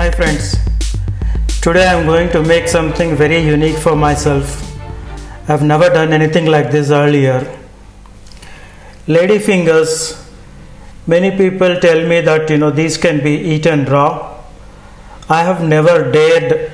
Hi friends, today I am going to make something very unique for myself. I have never done anything like this earlier. Lady fingers, many people tell me that these can be eaten raw. I have never dared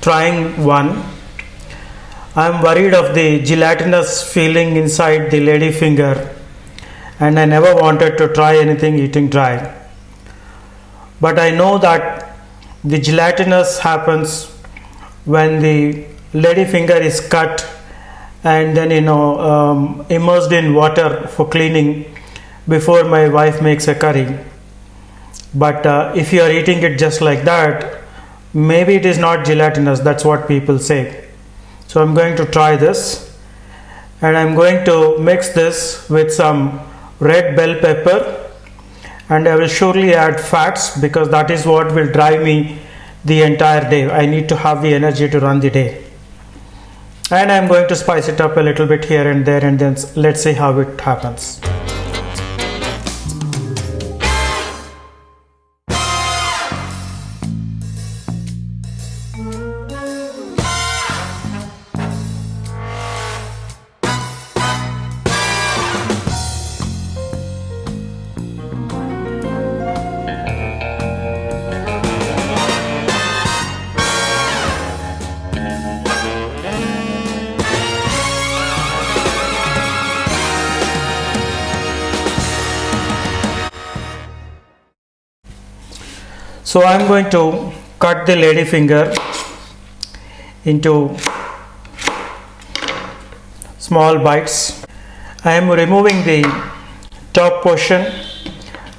trying one. I am worried of the gelatinous feeling inside the lady finger and I never wanted to try anything eating dry. But I know that the gelatinous happens when the lady finger is cut and then immersed in water for cleaning before my wife makes a curry. But if you are eating it just like that, maybe it is not gelatinous. That's what people say. So I'm going to try this, and I'm going to mix this with some red bell pepper, and I will surely add fats because that is what will drive me the entire day. I need to have the energy to run the day. And I'm going to spice it up a little bit here and there, and then let's see how it happens. So I'm going to cut the lady finger into small bites. I am removing the top portion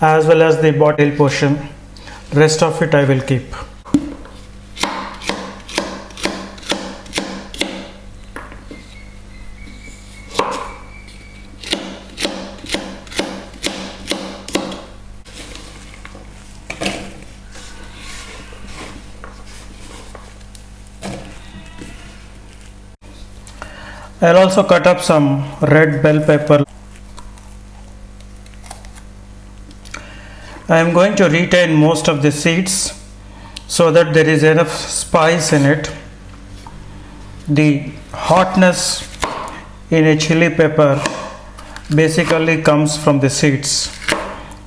as well as the bottom portion. Rest of it I will keep. I'll also cut up some red bell pepper. I am going to retain most of the seeds so that there is enough spice in it. The hotness in a chili pepper basically comes from the seeds,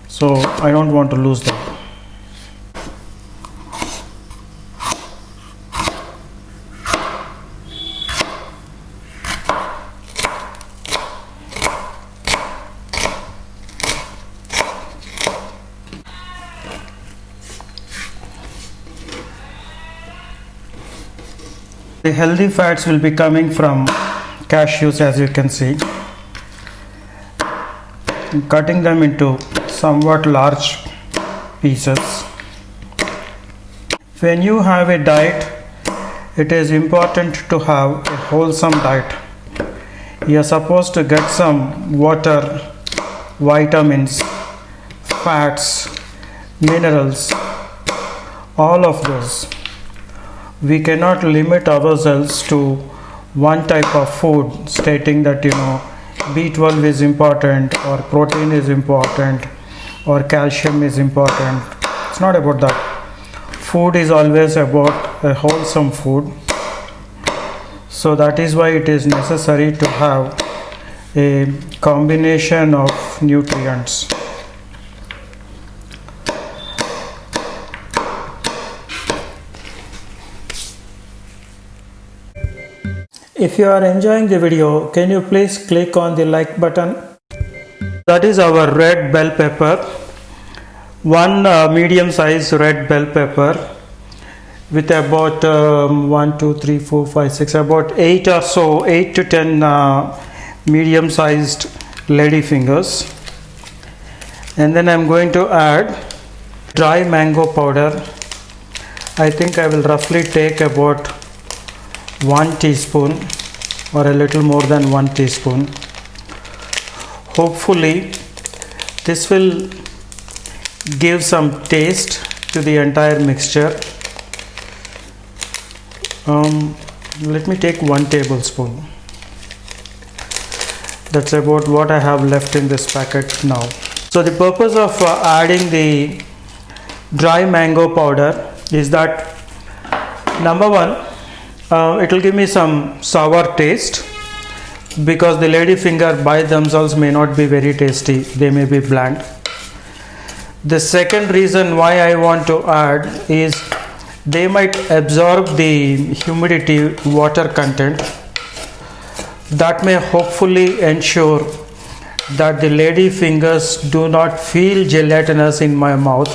so I don't want to lose that. The healthy fats will be coming from cashews, as you can see. I'm cutting them into somewhat large pieces. When you have a diet, it is important to have a wholesome diet. You are supposed to get some water, vitamins, fats, minerals, all of those. We cannot limit ourselves to one type of food, stating that B12 is important or protein is important or calcium is important. It's not about that. Food is always about a wholesome food. So that is why it is necessary to have a combination of nutrients. If you are enjoying the video, can you please click on the like button? That is our red bell pepper. One medium size red bell pepper with about 1, 2, 3, 4, 5, 6, about 8 or so, 8 to 10 medium sized lady fingers. And then I am going to add dry mango powder. I think I will roughly take about 1 teaspoon or a little more than 1 teaspoon. Hopefully this will give some taste to the entire mixture. Let me take 1 tablespoon. That's about what I have left in this packet now. So the purpose of adding the dry mango powder is that number one, it will give me some sour taste because the ladyfinger by themselves may not be very tasty, they may be bland. The second reason why I want to add is they might absorb the humidity water content. That may hopefully ensure that the lady fingers do not feel gelatinous in my mouth.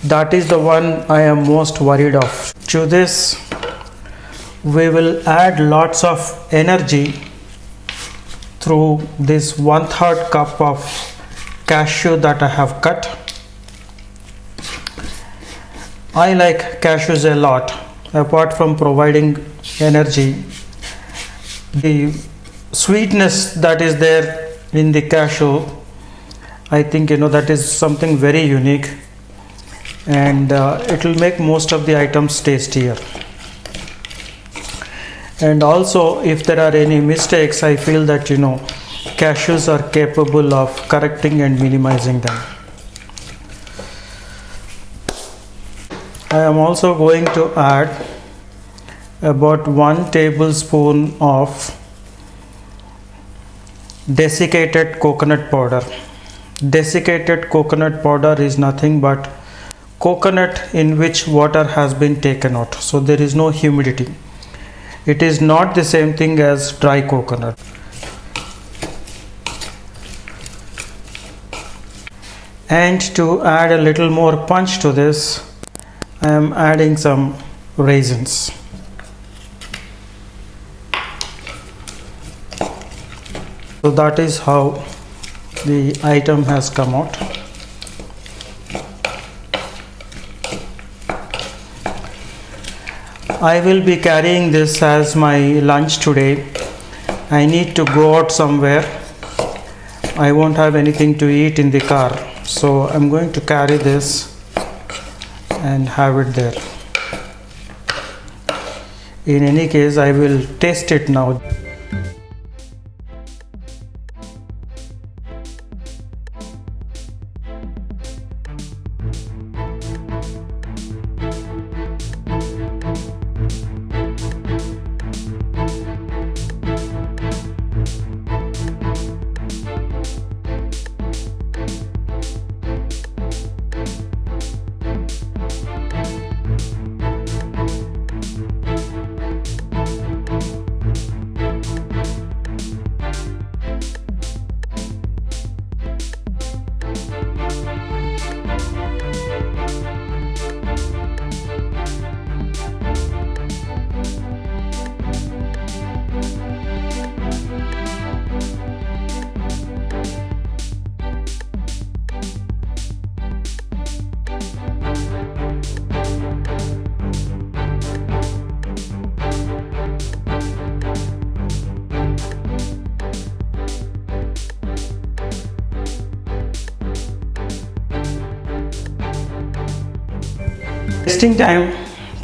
That is the one I am most worried of. To this, we will add lots of energy through this 1/3 cup of cashew that I have cut. I like cashews a lot. Apart from providing energy, the sweetness that is there in the cashew, I think that is something very unique, and it will make most of the items tastier. And also, if there are any mistakes, I feel that cashews are capable of correcting and minimizing them. I am also going to add about 1 tablespoon of desiccated coconut powder. Desiccated coconut powder is nothing but coconut in which water has been taken out, so there is no humidity. It is not the same thing as dry coconut. And to add a little more punch to this, I am adding some raisins. So that is how the item has come out. I will be carrying this as my lunch today. I need to go out somewhere. I won't have anything to eat in the car, so I'm going to carry this and have it there. In any case, I will taste it now.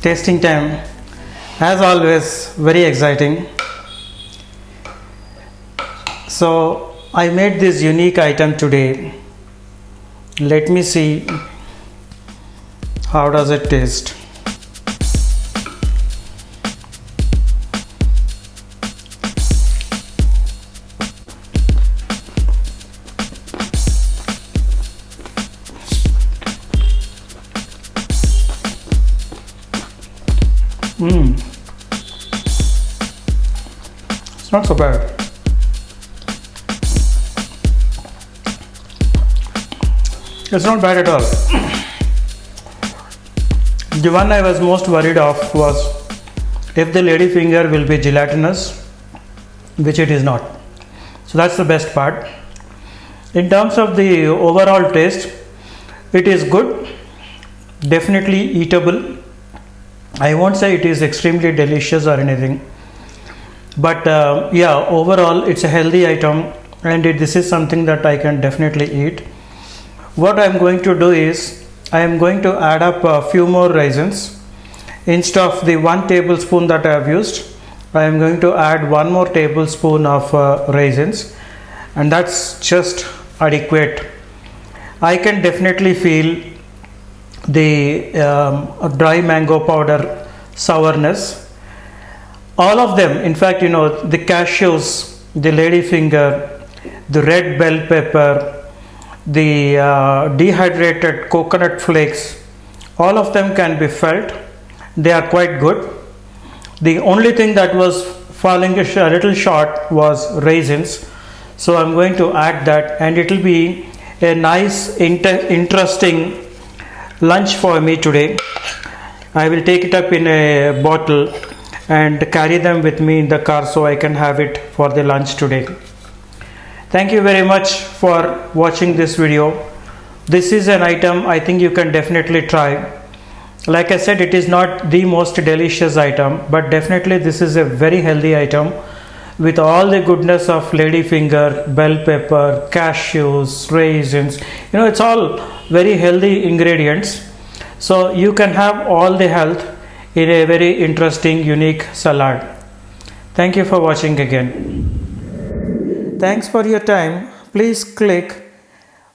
Tasting time, as always, very exciting. So I made this unique item today. Let me see how does it taste. It's not so bad. It's not bad at all. The one I was most worried of was if the lady finger will be gelatinous, which it is not. So that's the best part. In terms of the overall taste, it is good, definitely eatable. I won't say it is extremely delicious or anything, but yeah, overall it's a healthy item, and this is something that I can definitely eat. What I am going to do is I am going to add up a few more raisins. Instead of the 1 tablespoon that I have used, I am going to add 1 more tablespoon of raisins, and that's just adequate. I can definitely feel the dry mango powder sourness. All of them, in fact, the cashews, the ladyfinger, the red bell pepper, the dehydrated coconut flakes, all of them can be felt. They are quite good. The only thing that was falling a little short was raisins. So I'm going to add that, and it will be a nice, interesting lunch for me today. I will take it up in a bottle and carry them with me in the car so I can have it for the lunch today. Thank you very much for watching this video. This is an item I think you can definitely try. Like I said, it is not the most delicious item, but definitely this is a very healthy item with all the goodness of ladyfinger, bell pepper, cashews, raisins. It's all very healthy ingredients. So you can have all the health in a very interesting, unique salad. Thank you for watching again. Thanks for your time. Please click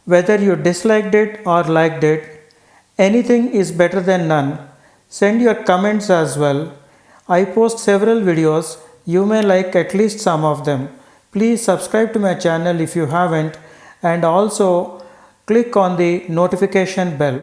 whether you disliked it or liked it. Anything is better than none. Send your comments as well. I post several videos. You may like at least some of them. Please subscribe to my channel if you haven't, and also click on the notification bell.